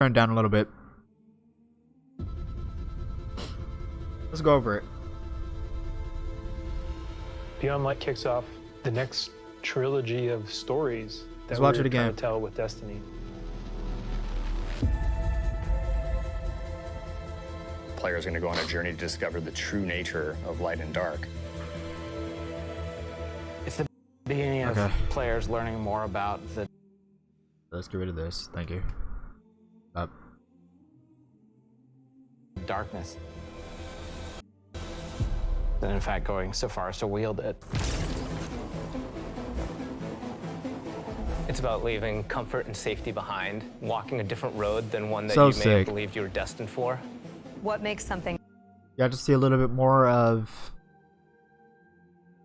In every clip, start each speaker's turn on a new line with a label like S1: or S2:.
S1: Turn it down a little bit. Let's go over it.
S2: Beyond Light kicks off the next trilogy of stories that
S1: Let's watch
S2: we're
S1: it again.
S2: trying to tell with Destiny.
S3: Players are going to go on a journey to discover the true nature of light and dark.
S4: It's the beginning of players learning more about the...
S1: Let's get rid of this. Thank you. Up.
S4: darkness. And in fact, going so far as to wield it.
S5: It's about leaving comfort and safety behind, walking a different road than one that
S1: So
S5: you may have
S1: sick.
S5: believed you were destined for.
S6: What makes something
S1: You got to see a little bit more of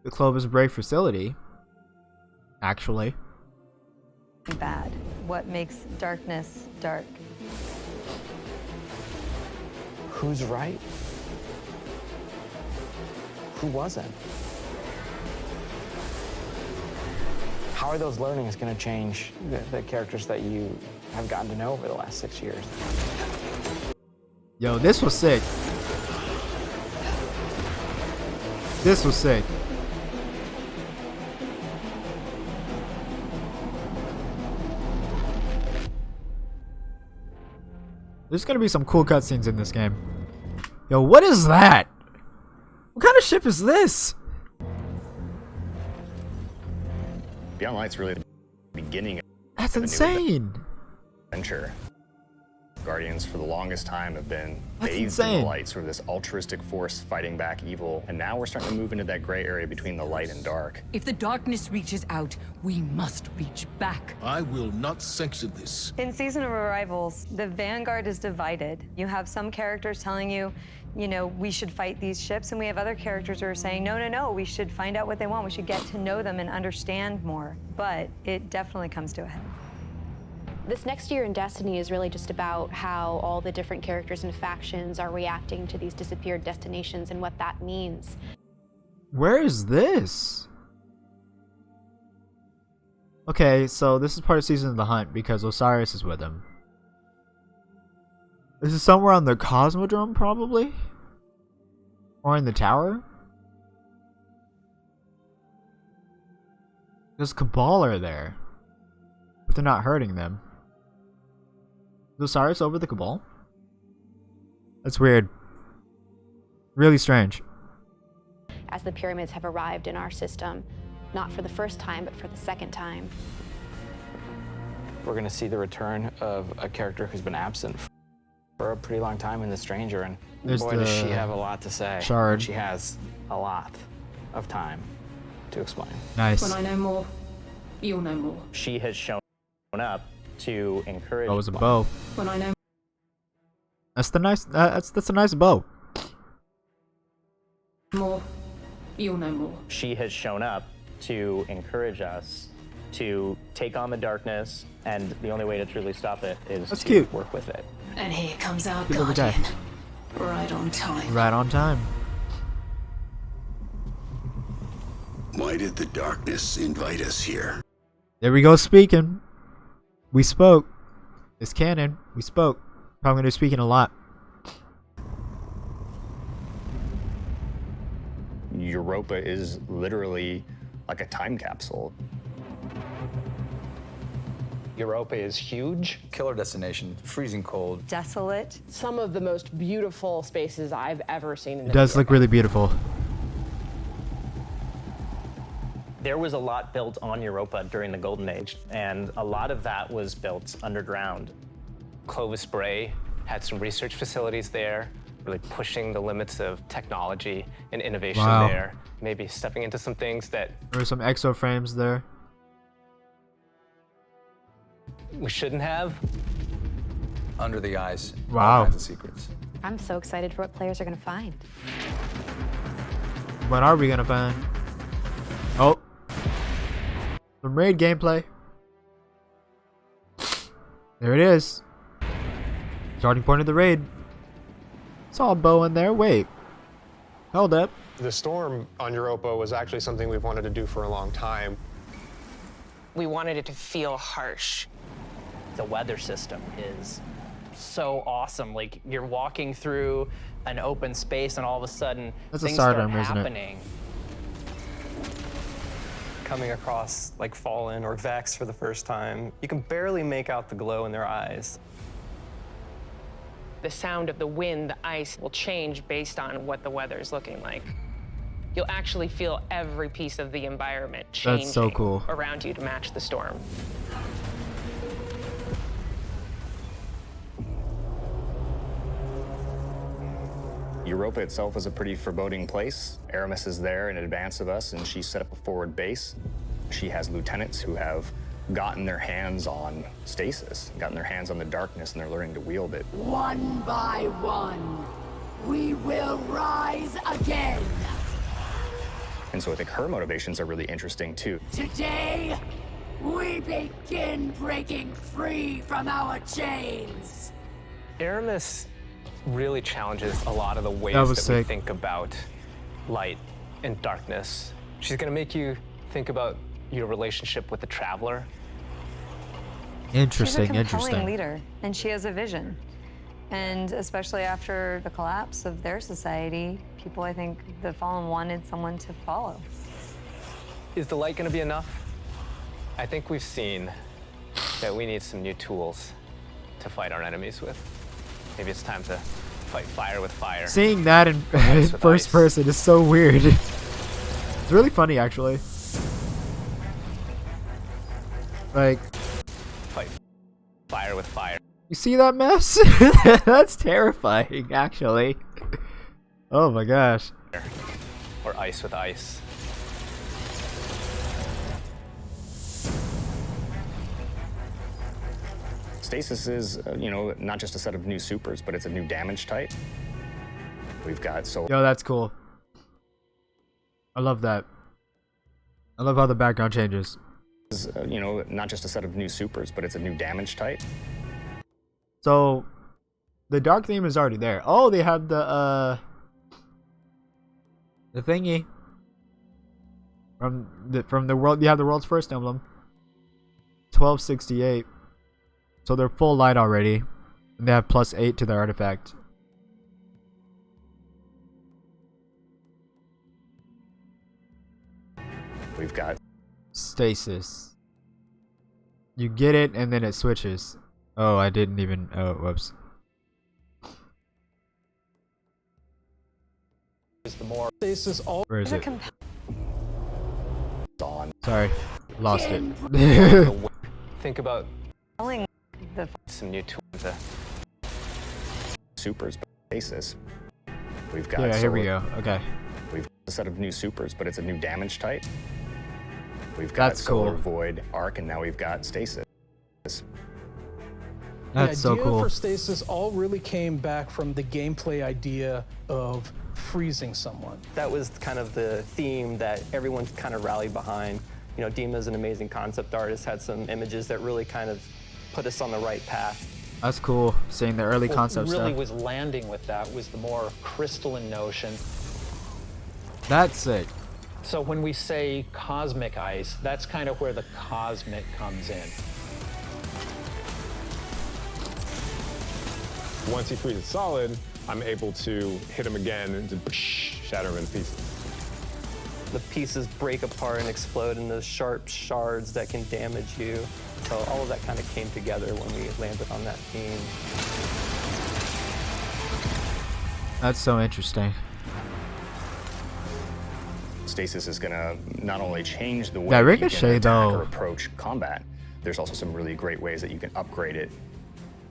S1: the Clovis Bray facility, actually.
S6: bad? What makes darkness dark?
S4: Who's right? Who wasn't? How are those learnings going to change the characters that you have gotten to know over the last 6 years?
S1: Yo, this was sick. This was sick. There's gonna be some cool cutscenes in this game. Yo, what is that? What kind of ship is this?
S3: Beyond Light's really the beginning
S1: That's
S3: of a new
S1: insane.
S3: adventure. Guardians for the longest time have been
S1: That's
S3: bathed in
S1: insane.
S3: the light, sort of this altruistic force fighting back evil, and now we're starting to move into that gray area between the light and dark.
S7: If the darkness reaches out, we must reach back.
S8: I will not sanction this.
S6: In Season of Arrivals, the Vanguard is divided. You have some characters telling you, you know, we should fight these ships, and we have other characters who are saying, no, no, no, we should find out what they want. We should get to know them and understand more. But it definitely comes to a head.
S9: This next year in Destiny is really just about how all the different characters and factions are reacting to these disappeared destinations and what that means.
S1: Where is this? Okay, so this is part of Season of the Hunt because Osiris is with him. This is somewhere on the Cosmodrome, probably? Or in the tower? There's Cabal are there. But they're not hurting them. Is Osiris over the Cabal? That's weird. Really strange.
S9: As the pyramids have arrived in our system, not for the first time, but for the second time.
S4: We're going to see the return of a character who's been absent for a pretty long time in The Stranger, and
S1: There's
S4: boy, does she
S1: the
S4: have a lot to say.
S1: Shard.
S4: She has a lot of time to explain.
S1: Nice.
S7: When I know more, you'll know more.
S5: She has shown up to encourage.
S1: Oh, it was a bow.
S7: When I know
S1: That's the nice. That's a nice bow.
S7: more, you'll know more.
S5: She has shown up to encourage us to take on the darkness, and the only way to truly stop it is
S1: That's
S5: to
S1: cute.
S5: work with it.
S7: And here comes our
S1: Good little guy.
S7: guardian. Right on time.
S1: Right on time.
S8: Why did the darkness invite us here?
S1: There we go. Speaking. We spoke. It's canon. We spoke. Probably gonna be speaking a lot.
S3: Europa is literally like a time capsule.
S2: Europa is huge.
S10: Killer destination, freezing cold.
S6: Desolate.
S11: Some of the most beautiful spaces I've ever seen in
S1: It does look really beautiful.
S5: There was a lot built on Europa during the Golden Age, and a lot of that was built underground. Clovis Bray had some research facilities there, really pushing the limits of technology and innovation
S1: Wow.
S5: there, maybe stepping into some things that
S1: There were some exo frames there.
S5: we shouldn't have.
S10: Under the ice.
S1: Wow.
S10: All kinds of secrets.
S9: I'm so excited for what players are going to find.
S1: What are we gonna find? Oh. Some raid gameplay. There it is. Starting point of the raid. Saw a bow in there. Wait. Hold up.
S2: The storm on Europa was actually something we've wanted to do for a long time.
S11: We wanted it to feel harsh.
S5: The weather system is so awesome. Like you're walking through an open space and all of a sudden
S1: That's a
S5: things start
S1: sidearm, isn't it?
S5: happening.
S2: Coming across like Fallen or Vex for the first time, you can barely make out the glow in their eyes.
S11: The sound of the wind, the ice will change based on what the weather is looking like. You'll actually feel every piece of the environment changing
S1: That's so cool.
S11: around you to match the storm.
S3: Europa itself is a pretty foreboding place. Aramis is there in advance of us, and she set up a forward base. She has lieutenants who have gotten their hands on stasis, gotten their hands on the darkness, and they're learning to wield it.
S7: One by one, we will rise again.
S3: And so I think her motivations are really interesting too.
S7: Today, we begin breaking free from our chains.
S5: Aramis really challenges a lot of the ways
S1: That
S5: that
S1: was
S5: we
S1: sick.
S5: think about light and darkness. She's gonna make you think about your relationship with the Traveler.
S1: Interesting,
S6: She's a compelling
S1: interesting.
S6: leader, and she has a vision. And especially after the collapse of their society, people, I think, the Fallen wanted someone to follow.
S5: Is the light gonna be enough? I think we've seen that we need some new tools to fight our enemies with. Maybe it's time to fight fire with fire.
S1: Seeing that in
S5: Ice with
S1: first
S5: ice.
S1: person is so weird. It's really funny, actually. Like,
S5: Fight fire with fire.
S1: you see that mess? That's terrifying, actually. Oh my gosh.
S5: Or ice with ice.
S3: Stasis is, not just a set of new supers, but it's a new damage type. We've got
S1: Yo, that's cool. I love that. I love how the background changes.
S3: not just a set of new supers, but it's a new damage type.
S1: So, the dark theme is already there. Oh, they have the thingy from the world. You have the world's first emblem. 1268. So they're full light already, and they have +8 to their artifact.
S3: We've got
S1: Stasis. You get it, and then it switches. Oh, I didn't even. Oh, whoops. Where is it?
S3: Dawn.
S1: Sorry, lost it.
S5: Think about
S6: Telling the
S5: some new tools to
S3: Supers, basis. We've got
S1: Yeah, here we
S3: solar-
S1: go. Okay.
S3: We've got a set of new supers, but it's a new damage type. We've got
S1: That's
S3: Solar
S1: cool.
S3: Void, Arc, and now we've got Stasis.
S1: That's so
S12: The idea
S1: cool.
S12: for Stasis all really came back from the gameplay idea of freezing someone.
S2: That was kind of the theme that everyone kind of rallied behind. You know, Dima's an amazing concept artist, had some images that really kind of put us on the right path.
S1: That's cool. Seeing the early concept
S13: really
S1: stuff.
S13: was landing with that was the more crystalline notion.
S1: That's sick.
S13: So when we say cosmic ice, that's kind of where the cosmic comes in.
S14: Once he freezes solid, I'm able to hit him again and just shatter him into pieces.
S2: The pieces break apart and explode into sharp shards that can damage you. So all of that kind of came together when we landed on that theme.
S1: That's so interesting.
S3: Stasis is going to not only change the way
S1: Yeah,
S3: that you
S1: Ricochet,
S3: can attack
S1: though.
S3: or approach combat, there's also some really great ways that you can upgrade it.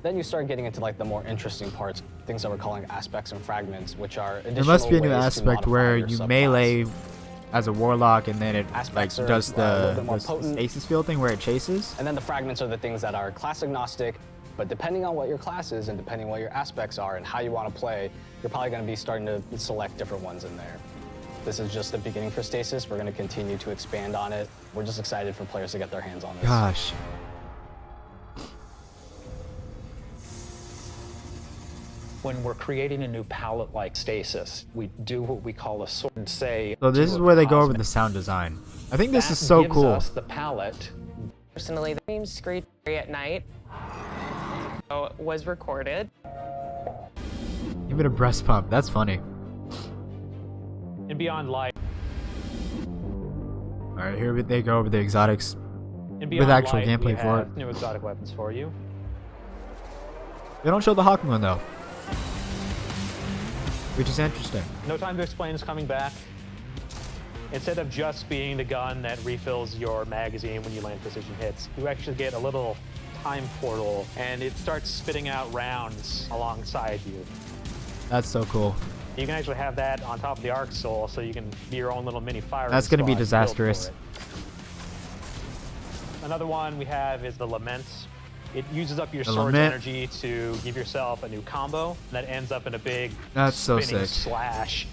S4: Then you start getting into like the more interesting parts, things that we're calling aspects and fragments, which are additional
S1: There must be a new
S4: ways to
S1: aspect
S4: modify
S1: where
S4: your
S1: you
S4: subclass.
S1: melee as a warlock, and then it like
S4: Aspects are,
S1: does
S4: a little bit more
S1: the
S4: potent.
S1: stasis field thing where it chases.
S4: And then the fragments are the things that are class agnostic, but depending on what your class is and depending on what your aspects are and how you want to play, you're probably going to be starting to select different ones in there. This is just the beginning for Stasis. We're going to continue to expand on it. We're just excited for players to get their hands on this.
S1: Gosh.
S13: When we're creating a new palette like Stasis, we do what we call a sort and say.
S1: So this
S13: to
S1: is
S13: a
S1: where they go over
S13: cosmic.
S1: the sound design. I think this
S13: That
S1: is so
S13: gives
S1: cool.
S13: us the palette.
S11: Personally, the dreams screech at night. was recorded.
S1: Give it a breast pump. That's funny.
S13: And Beyond Light.
S1: Alright, here they go over the exotics.
S13: And
S1: With
S13: Beyond
S1: actual
S13: Light,
S1: gameplay
S13: we
S1: for
S13: have
S1: it.
S13: new exotic weapons for you.
S1: They don't show the Hawk one though. Which is interesting.
S13: No Time to Explain is coming back. Instead of just being the gun that refills your magazine when you land precision hits, you actually get a little time portal, and it starts spitting out rounds alongside you.
S1: That's so cool.
S13: You can actually have that on top of the Arc Soul, so you can be your own little mini fire.
S1: That's gonna be
S13: squad built
S1: disastrous.
S13: for it. Another one we have is the Lament. It uses up your
S1: The
S13: sword's
S1: Lament.
S13: energy to give yourself a new combo that ends up in a big
S1: That's so
S13: spinning
S1: sick.
S13: slash.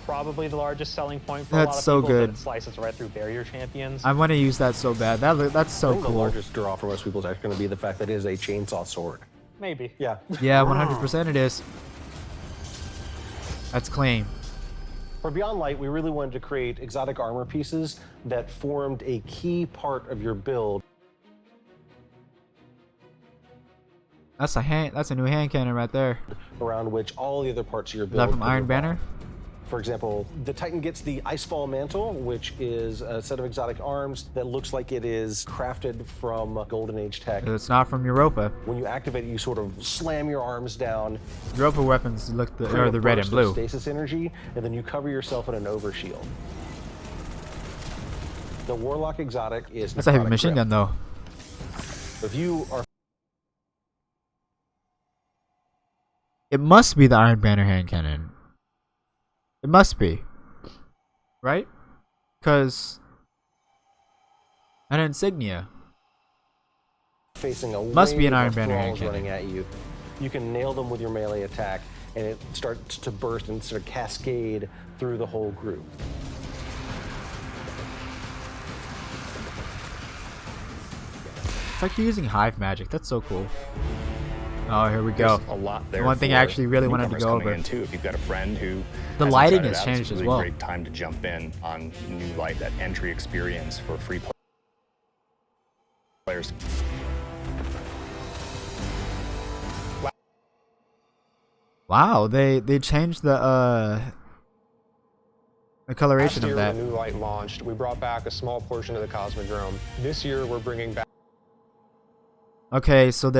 S13: Probably the largest selling point for a
S1: That's
S13: lot of
S1: so
S13: people is that
S1: good.
S13: it slices right through barrier champions.
S1: I want to use that so bad. That's
S15: I
S1: so
S15: think the
S1: cool.
S15: largest draw for most people is actually going to be the fact that it is a chainsaw sword.
S13: Maybe.
S15: Yeah.
S1: Yeah, 100% it is. That's clean.
S15: For Beyond Light, we really wanted to create exotic armor pieces that formed a key part of your build.
S1: That's a new hand cannon right there.
S15: Around which all the other parts of your
S1: Is
S15: build.
S1: that from
S15: could
S1: Iron
S15: revolve.
S1: Banner?
S15: For example, the Titan gets the Icefall Mantle, which is a set of exotic arms that looks like it is crafted from Golden Age tech.
S1: It's not from Europa.
S15: When you activate it, you sort of slam your arms down.
S1: Europa weapons look
S15: create
S1: are
S15: a
S1: the red
S15: burst
S1: and
S15: of
S1: blue.
S15: stasis energy, and then you cover yourself in an overshield. The Warlock exotic is
S1: That's a heavy
S15: necrotic
S1: machine
S15: grip.
S1: gun though.
S15: If you are
S1: It must be the Iron Banner hand cannon. It must be. Right? Because an insignia.
S15: facing a
S1: Must be
S15: wave
S1: an Iron
S15: of
S1: Banner hand
S15: thralls running at you, you can nail them with your melee attack, and it starts to burst and sort of cascade through the whole group.
S1: It's like you're using hive magic. That's so cool. Oh, here we go.
S3: There's a lot there.
S1: The one thing I
S3: for
S1: actually really wanted to
S3: newcomers
S1: go
S3: coming
S1: over.
S3: in too. If you've got a friend who
S1: The
S3: hasn't
S1: lighting
S3: tried it
S1: has
S3: out, it's
S1: changed
S3: a
S1: as
S3: really
S1: well.
S3: Great time to jump in on New Light, that entry experience for free players.
S1: Wow, they changed the coloration
S14: Last year
S1: of that.
S14: when New Light launched, we brought back a small portion of the Cosmodrome. This year we're bringing back
S1: Okay, so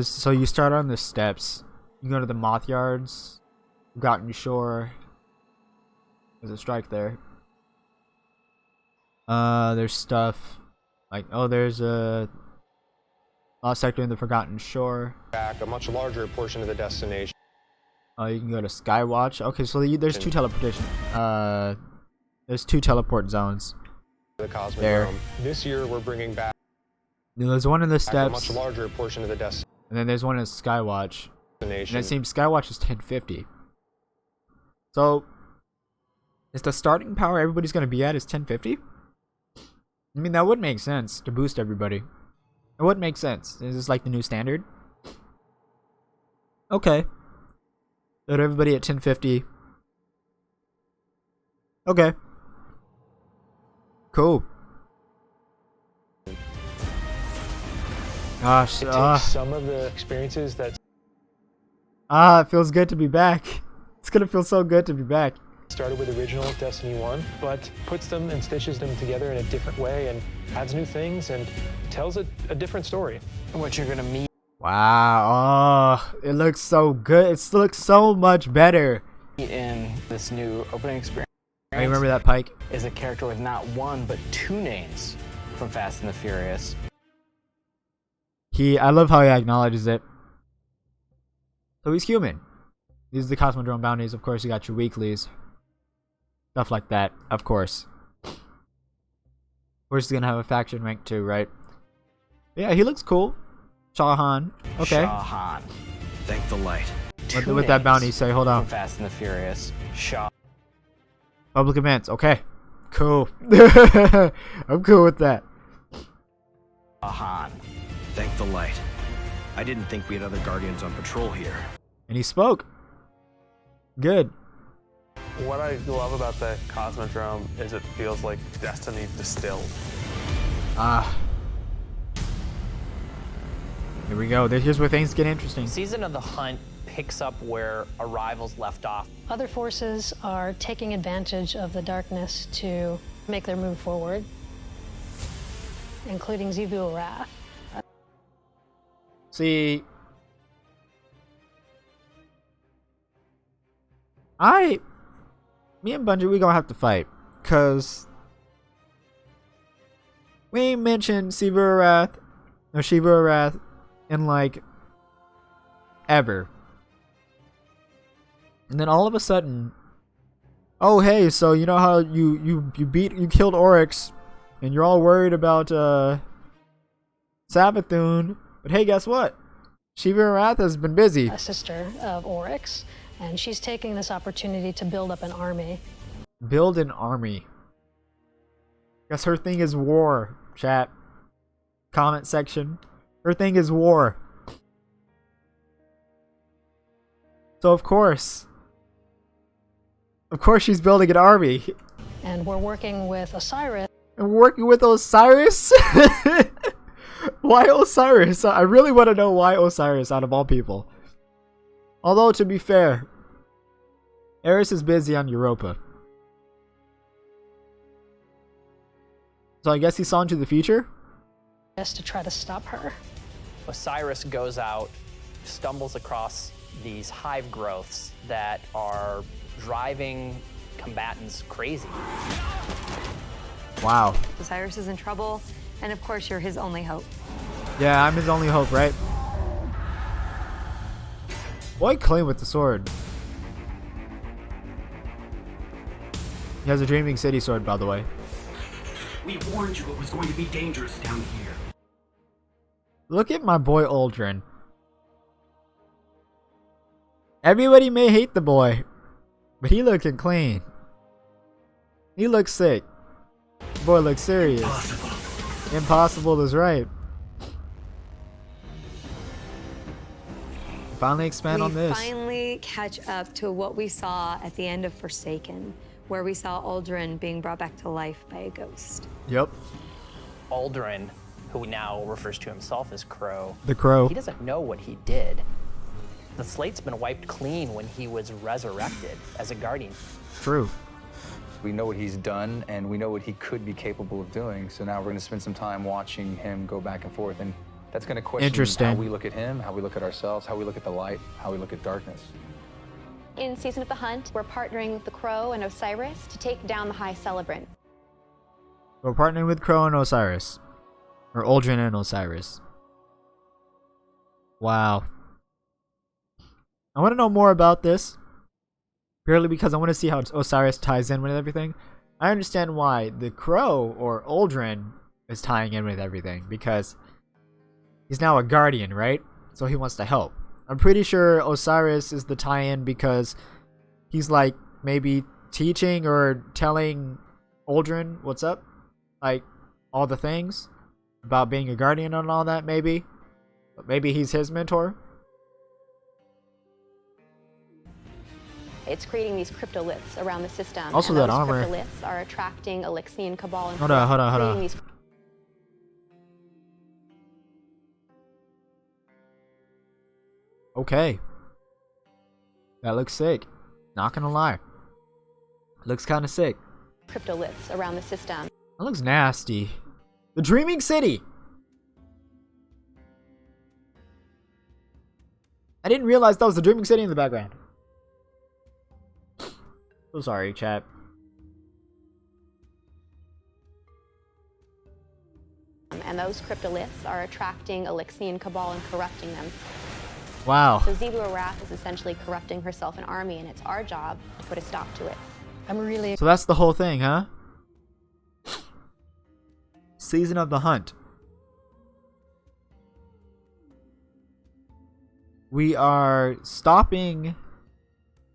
S1: so you start on the steps. You go to the Moth Yards, Forgotten Shore. There's a strike there. There's stuff like there's a lost sector in the Forgotten Shore.
S14: back a much larger portion of the destination.
S1: You can go to Skywatch. Okay, so there's two teleportation. There's two teleport zones.
S14: The Cosmodrome.
S1: There.
S14: This year we're bringing back
S1: There's one in the
S14: a
S1: steps,
S14: much larger portion of the
S1: and then there's one in Skywatch. And
S14: destination.
S1: it seems Skywatch is 1050. So, is the starting power everybody's going to be at is 1050? I mean, that would make sense to boost everybody. It would make sense. Is this like the new standard? Okay. Put everybody at 1050. Okay. Cool. Gosh.
S14: It takes some of the experiences that
S1: It feels good to be back. It's gonna feel so good to be back.
S14: started with original Destiny 1, but puts them and stitches them together in a different way and adds new things and tells a different story.
S4: What you're gonna meet
S1: Wow. Oh, it looks so good. It looks so much better.
S4: in this new opening experience
S1: I remember that Pike.
S4: is a character with not one but two names from Fast and the Furious.
S1: I love how he acknowledges it. So he's human. These are the Cosmodrome bounties. Of course, you got your weeklies. Stuff like that, of course. Of course, he's gonna have a faction rank too, right? Yeah, he looks cool. Shahan. Okay.
S4: Shahan.
S10: Thank the light.
S1: What that bounty say? Hold on.
S4: From Fast and the Furious.
S1: Public events. Okay. Cool. I'm cool with that.
S4: Shahan.
S10: Thank the light. I didn't think we had other Guardians on patrol here.
S1: And he spoke. Good.
S16: What I love about the Cosmodrome is it feels like Destiny distilled.
S1: Here we go. Here's where things get interesting.
S5: Season of the Hunt picks up where Arrivals left off.
S17: Other forces are taking advantage of the darkness to make their move forward, including Zivu Wrath.
S1: See, me and Bungie, we gonna have to fight, cause we ain't mentioned Shiva Wrath in like ever. And then all of a sudden, oh hey, so you know how you killed Oryx, and you're all worried about Savathun, but hey, guess what? Shiva Wrath has been busy.
S17: A sister of Oryx, and she's taking this opportunity to build up an army.
S1: Build an army. Guess her thing is war, chat. Comment section. Her thing is war. So of course she's building an army.
S17: And we're working with Osiris.
S1: And we're working with Osiris? Why Osiris? I really want to know why Osiris out of all people. Although, to be fair, Eris is busy on Europa. So I guess he saw into the future?
S17: Just to try to stop her.
S5: Osiris goes out, stumbles across these hive growths that are driving combatants crazy.
S1: Wow.
S6: Osiris is in trouble, and of course you're his only hope.
S1: Yeah, I'm his only hope, right? Boy, clean with the sword. He has a Dreaming City sword, by the way.
S18: We warned you it was going to be dangerous down here.
S1: Look at my boy Aldrin. Everybody may hate the boy, but he looking clean. He looks sick. The boy looks serious. Impossible is right. Finally expand on this.
S6: We finally catch up to what we saw at the end of Forsaken, where we saw Aldrin being brought back to life by a ghost.
S1: Yep.
S5: Aldrin, who now refers to himself as Crow.
S1: The Crow.
S5: He doesn't know what he did. The slate's been wiped clean when he was resurrected as a guardian.
S1: True.
S19: We know what he's done, and we know what he could be capable of doing. So now we're going to spend some time watching him go back and forth, and that's going to question how we look at him, how we look at ourselves, how we look at the light, how we look at darkness.
S9: In Season of the Hunt, we're partnering with the Crow and Osiris to take down the High Celebrant.
S1: We're partnering with Crow and Osiris. Or Aldrin and Osiris. Wow. I want to know more about this. Purely because I want to see how Osiris ties in with everything. I understand why the Crow or Aldrin is tying in with everything. Because he's now a guardian, right? So he wants to help. I'm pretty sure Osiris is the tie-in because he's like maybe teaching or telling Aldrin what's up. Like all the things about being a guardian and all that maybe. But maybe he's his mentor.
S9: It's creating these cryptoliths around the system.
S1: Also
S9: and
S1: that
S9: those
S1: armor.
S9: Cryptoliths are attracting Alexian Cabal and
S1: Hold on.
S9: creating these
S1: Okay. That looks sick. Not gonna lie. Looks kinda sick.
S9: cryptoliths around the system.
S1: That looks nasty. The Dreaming City! I didn't realize that was the Dreaming City in the background. So sorry, chat.
S9: And those cryptoliths are attracting Alexian Cabal and corrupting them.
S1: Wow.
S9: So Zivu Wrath is essentially corrupting herself and army, and it's our job to put a stop to it.
S17: I'm really...
S1: So that's the whole thing, huh? Season of the Hunt. We are stopping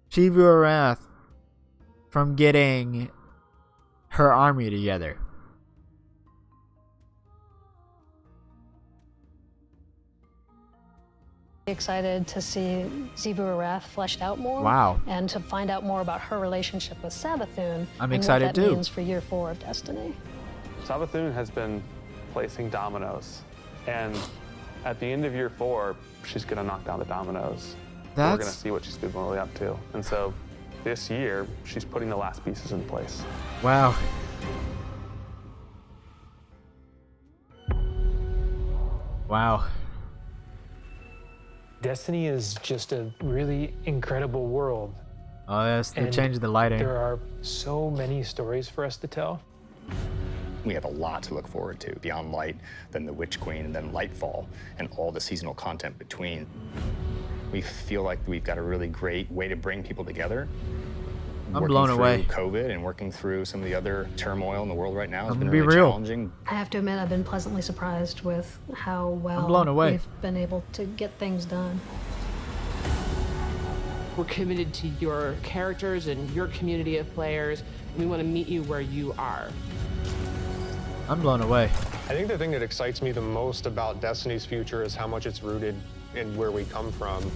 S1: Shiva Wrath from getting her army together.
S17: Excited to see Zivu Wrath fleshed out more.
S1: Wow.
S17: And to find out more about her relationship with Savathun.
S1: I'm
S17: and
S1: excited
S17: what that
S1: too.
S17: means for year 4 of Destiny.
S16: Savathun has been placing dominoes, and At the end of year 4, she's going to knock down the dominoes. We're going to see what she's capable up to. And so this year, she's putting the last pieces in place.
S1: Wow. Wow.
S14: Destiny is just a really incredible world.
S1: Oh, yes, they
S14: And
S1: changed the lighting.
S14: There are so many stories for us to tell.
S3: We have a lot to look forward to beyond Light, then the Witch Queen, and then Lightfall, and all the seasonal content between. We feel like we've got a really great way to bring people together.
S1: I'm blown away.
S3: Working through COVID and working through some of the other turmoil in the world right now has
S1: I'm
S3: been
S1: gonna be
S3: really
S1: real.
S3: challenging.
S17: I have to admit, I've been pleasantly surprised with how well
S1: I'm blown away.
S17: we've been able to get things done.
S11: We're committed to your characters and your community of players. We want to meet you where you are.
S1: I'm blown away.
S14: I think the thing that excites me the most about Destiny's future is how much it's rooted in where we come from.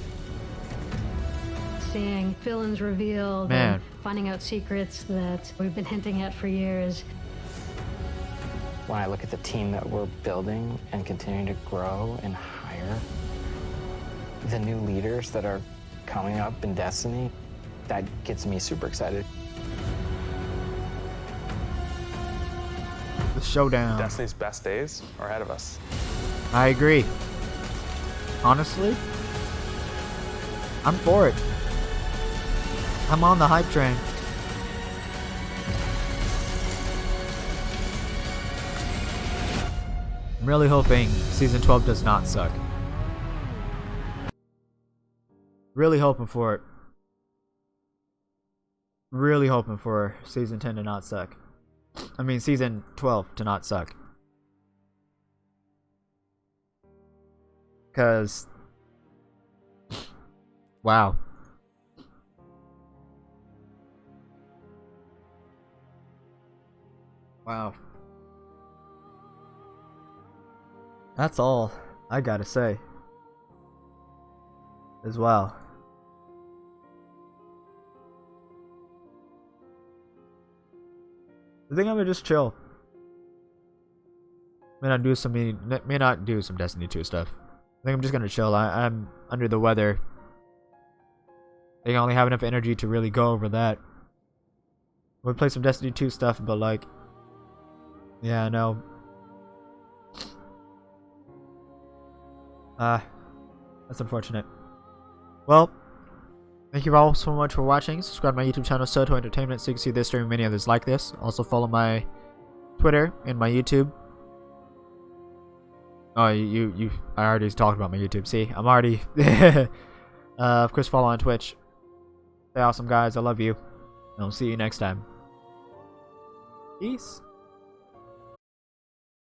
S17: Seeing villains revealed
S1: Man.
S17: and finding out secrets that we've been hinting at for years.
S4: When I look at the team that we're building and continuing to grow and hire, the new leaders that are coming up in Destiny, that gets me super excited.
S1: The showdown.
S16: Destiny's best days are ahead of us.
S1: I agree. Honestly, I'm for it. I'm on the hype train. I'm really hoping season 12 does not suck. Really hoping for it. Really hoping for season 10 to not suck. I mean, season 12 to not suck. Because... wow. Wow. That's all I gotta say. As well. I think I'm gonna just chill. May not do some Destiny 2 stuff. I think I'm just gonna chill. I'm under the weather. I think I only have enough energy to really go over that. We'll play some Destiny 2 stuff, but like, yeah, no. That's unfortunate. Well, thank you all so much for watching. Subscribe to my YouTube channel, Soto Entertainment, so you can see this stream and many others like this. Also follow my Twitter and my YouTube. Oh, I already talked about my YouTube. See, I'm already... of course, follow on Twitch. Stay awesome, guys. I love you. And I'll see you next time. Peace.